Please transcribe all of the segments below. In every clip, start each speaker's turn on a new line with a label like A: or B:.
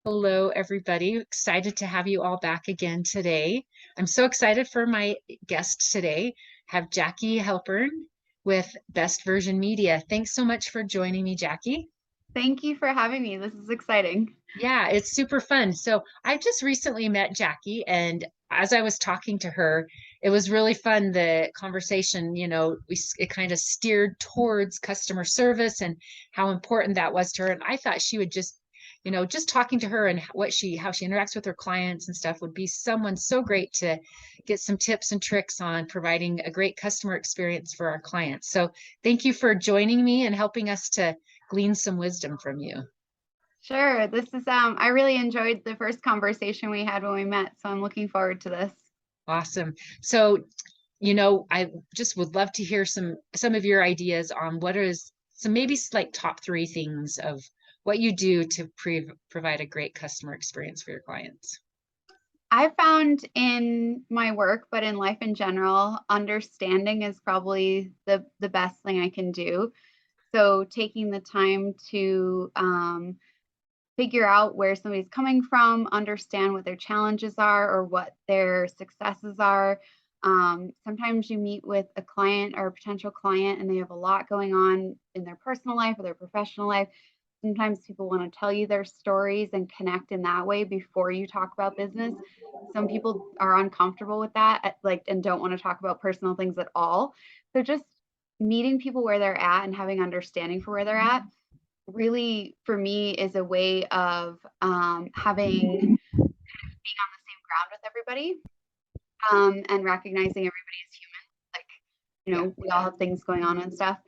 A: Hello, everybody. Excited to have you all back again today. I'm so excited for my guest today. Have Jackie Helpern with Best Version Media. Thanks so much for joining me, Jackie.
B: Thank you for having me. This is exciting.
A: Yeah, it's super fun. So I just recently met Jackie, and as I was talking to her, it was really fun. The conversation, it kind of steered towards customer service and how important that was to her. And I thought she would just talking to her and how she interacts with her clients and stuff would be someone so great to get some tips and tricks on providing a great customer experience for our clients. So thank you for joining me and helping us to glean some wisdom from you.
B: Sure. I really enjoyed the first conversation we had when we met, so I'm looking forward to this.
A: Awesome. So, I just would love to hear some of your ideas on what is some maybe like top three things of what you do to provide a great customer experience for your clients.
B: I found in my work, but in life in general, understanding is probably the best thing I can do. So taking the time to figure out where somebody's coming from, understand what their challenges are or what their successes are. Sometimes you meet with a client or a potential client and they have a lot going on in their personal life or their professional life. Sometimes people want to tell you their stories and connect in that way before you talk about business. Some people are uncomfortable with that, like, and don't want to talk about personal things at all. So just meeting people where they're at and having understanding for where they're at really for me is a way of having being on the same ground with everybody, and recognizing everybody is human. Like,
A: Yeah.
B: we all have things going on and stuff.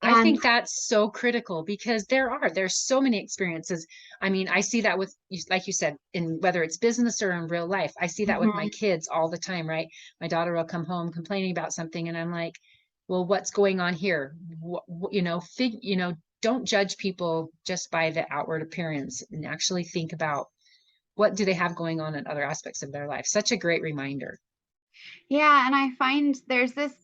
A: I
B: And
A: think that's so critical because there's so many experiences. I mean, I see that with like you said, in whether it's business or in real life. I see that with my
B: mhm,
A: kids all the time, right? My daughter will come home complaining about something and I'm like, well, what's going on here? Don't judge people just by the outward appearance and actually think about what do they have going on in other aspects of their life. Such a great reminder.
B: yeah, and I find there's this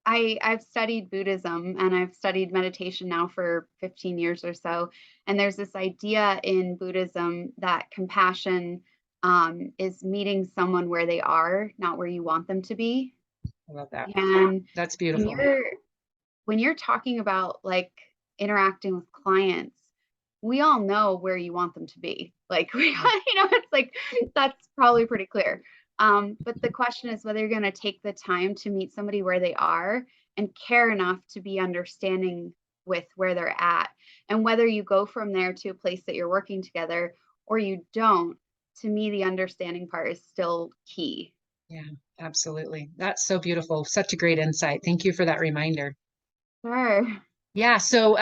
B: I've studied Buddhism and I've studied meditation now for 15 years or so. And there's this idea in Buddhism that compassion is meeting someone where they are, not where you want them to be.
A: I love that.
B: And
A: That's
B: when
A: beautiful.
B: you're when you're talking about like interacting with clients, we all know where you want them to be. Like
A: Yeah.
B: it's like that's probably pretty clear. But the question is whether you're going to take the time to meet somebody where they are and care enough to be understanding with where they're at, and whether you go from there to a place that you're working together or you don't. To me, the understanding part is still key.
A: Yeah, absolutely. That's so beautiful. Such a great insight. Thank you for that reminder.
B: Sure.
A: Yeah, so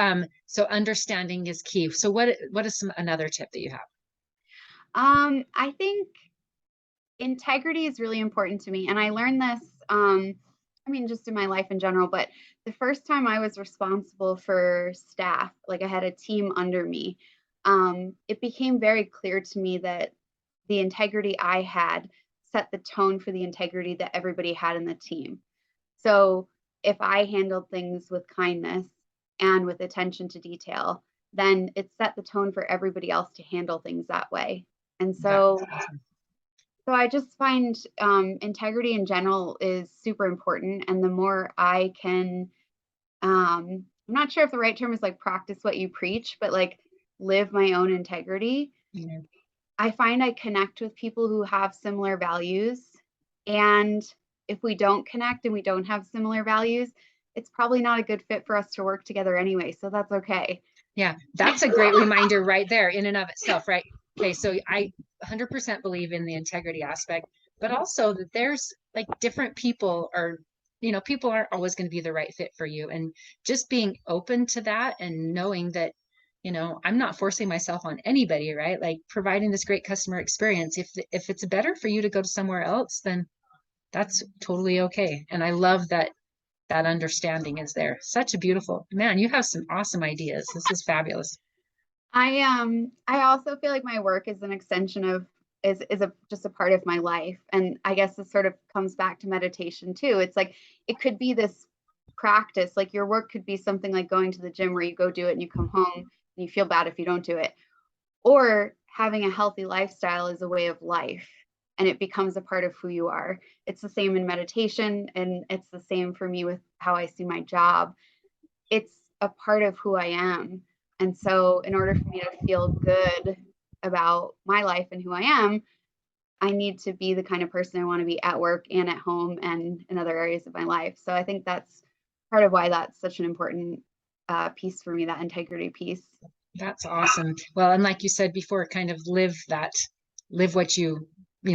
A: understanding is key. So what is some another tip that you have?
B: I think integrity is really important to me. And I learned this, I mean, just in my life in general, but the first time I was responsible for staff, like I had a team under me, it became very clear to me that the integrity I had set the tone for the integrity that everybody had in the team. So if I handled things with kindness and with attention to detail, then it set the tone for everybody else to handle things that way. And
A: That's
B: so
A: awesome.
B: so I just find integrity in general is super important. And the more I can, I'm not sure if the right term is like practice what you preach, but like live my own integrity,
A: Yeah.
B: I find I connect with people who have similar values. And if we don't connect and we don't have similar values, it's probably not a good fit for us to work together anyway. So that's okay.
A: Yeah, that's a great reminder right there in and of itself, right? Okay, so I 100% believe in the integrity aspect, but also that there's like different people are, people aren't always going to be the right fit for you. And just being open to that and knowing that, I'm not forcing myself on anybody, right? Like providing this great customer experience. If it's better for you to go to somewhere else, then that's totally okay. And I love that understanding is there. Such a beautiful man. You have some awesome ideas. This is fabulous.
B: I also feel like my work is an extension of is a just a part of my life. And I guess this sort of comes back to meditation too. It's like it could be this practice, like your work could be something like going to the gym where you go do it and you come home and you feel bad if you don't do it. or having a healthy lifestyle is a way of life and it becomes a part of who you are. It's the same in meditation, and it's the same for me with how I see my job. It's a part of who I am. And so, in order for me to feel good about my life and who I am, I need to be the kind of person I want to be at work and at home and in other areas of my life. So, I think that's part of why that's such an important piece for me, that integrity piece.
A: That's awesome. Well, and like you said before, kind of live what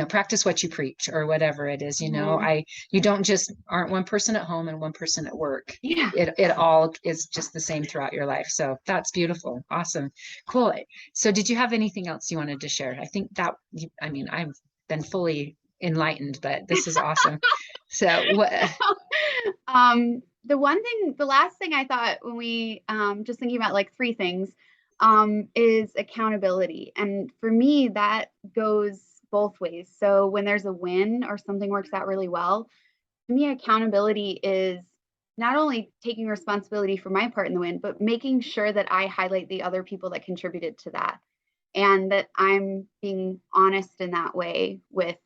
A: practice what you preach or whatever it is,
B: Mhm.
A: you don't just aren't one person at home and one person at work.
B: Yeah.
A: It all is just the same throughout your life. So that's beautiful. Awesome. Cool. So did you have anything else you wanted to share? I think I mean, I've been fully enlightened, but this is awesome. So what,
B: The last thing I thought when we just thinking about like three things is accountability. And for me, that goes both ways. So when there's a win or something works out really well, to me, accountability is not only taking responsibility for my part in the win, but making sure that I highlight the other people that contributed to that and that I'm being honest in that way with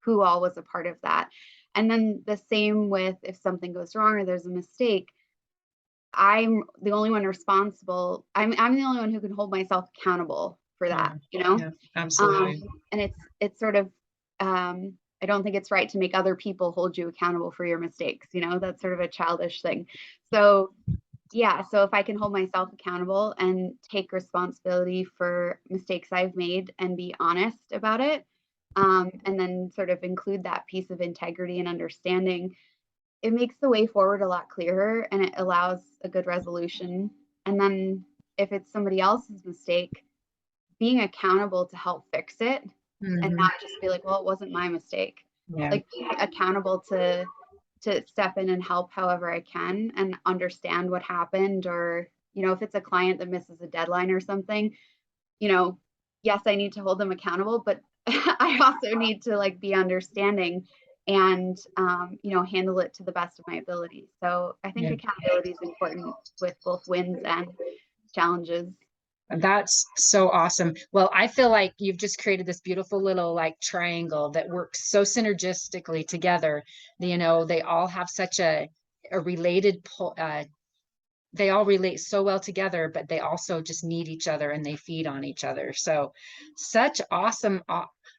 B: who all was a part of that. And then the same with if something goes wrong or there's a mistake, I'm the only one responsible. I'm the only one who can hold myself accountable for
A: yeah,
B: that, you know?
A: yeah,
B: Um,
A: absolutely.
B: and it's sort of I don't think it's right to make other people hold you accountable for your mistakes, you know? That's sort of a childish thing. So yeah, so if I can hold myself accountable and take responsibility for mistakes I've made and be honest about it, and then sort of include that piece of integrity and understanding, it makes the way forward a lot clearer and it allows a good resolution. And then if it's somebody else's mistake, being accountable to help fix it and
A: Mhm.
B: not just be like, well, it wasn't my mistake.
A: Yeah.
B: Like being accountable to step in and help however I can and understand what happened, or if it's a client that misses a deadline or something, you know yes, I need to hold them accountable, but I also need to like be understanding and handle it to the best of my ability. So I think
A: Yeah.
B: accountability is important with both wins and challenges.
A: That's so awesome. Well, I feel like you've just created this beautiful little like triangle that works so synergistically together. They all have such a related they all relate so well together, but they also just need each other and they feed on each other. So such awesome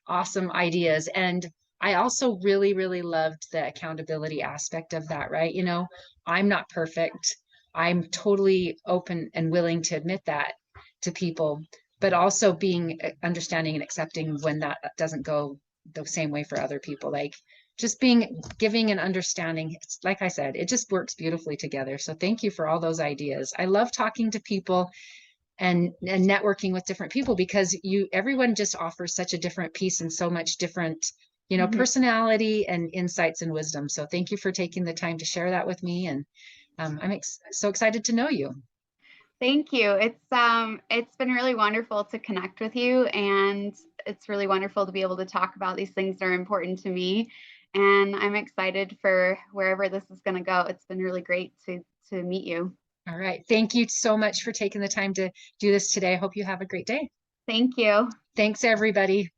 A: ideas. And I also really, really loved the accountability aspect of that, right? I'm not perfect. I'm totally open and willing to admit that to people, but also being understanding and accepting when that doesn't go the same way for other people. Like just being giving and understanding. It's like I said, it just works beautifully together. So thank you for all those ideas. I love talking to people and networking with different people because everyone just offers such a different piece and so much different
B: Mhm.
A: personality and insights and wisdom. So thank you for taking the time to share that with me, and I'm so excited to know you.
B: Thank you. It's been really wonderful to connect with you, and it's really wonderful to be able to talk about these things that are important to me. And I'm excited for wherever this is going to go. It's been really great to meet you.
A: All right, thank you so much for taking the time to do this today. I hope you have a great day.
B: Thank you.
A: Thanks everybody.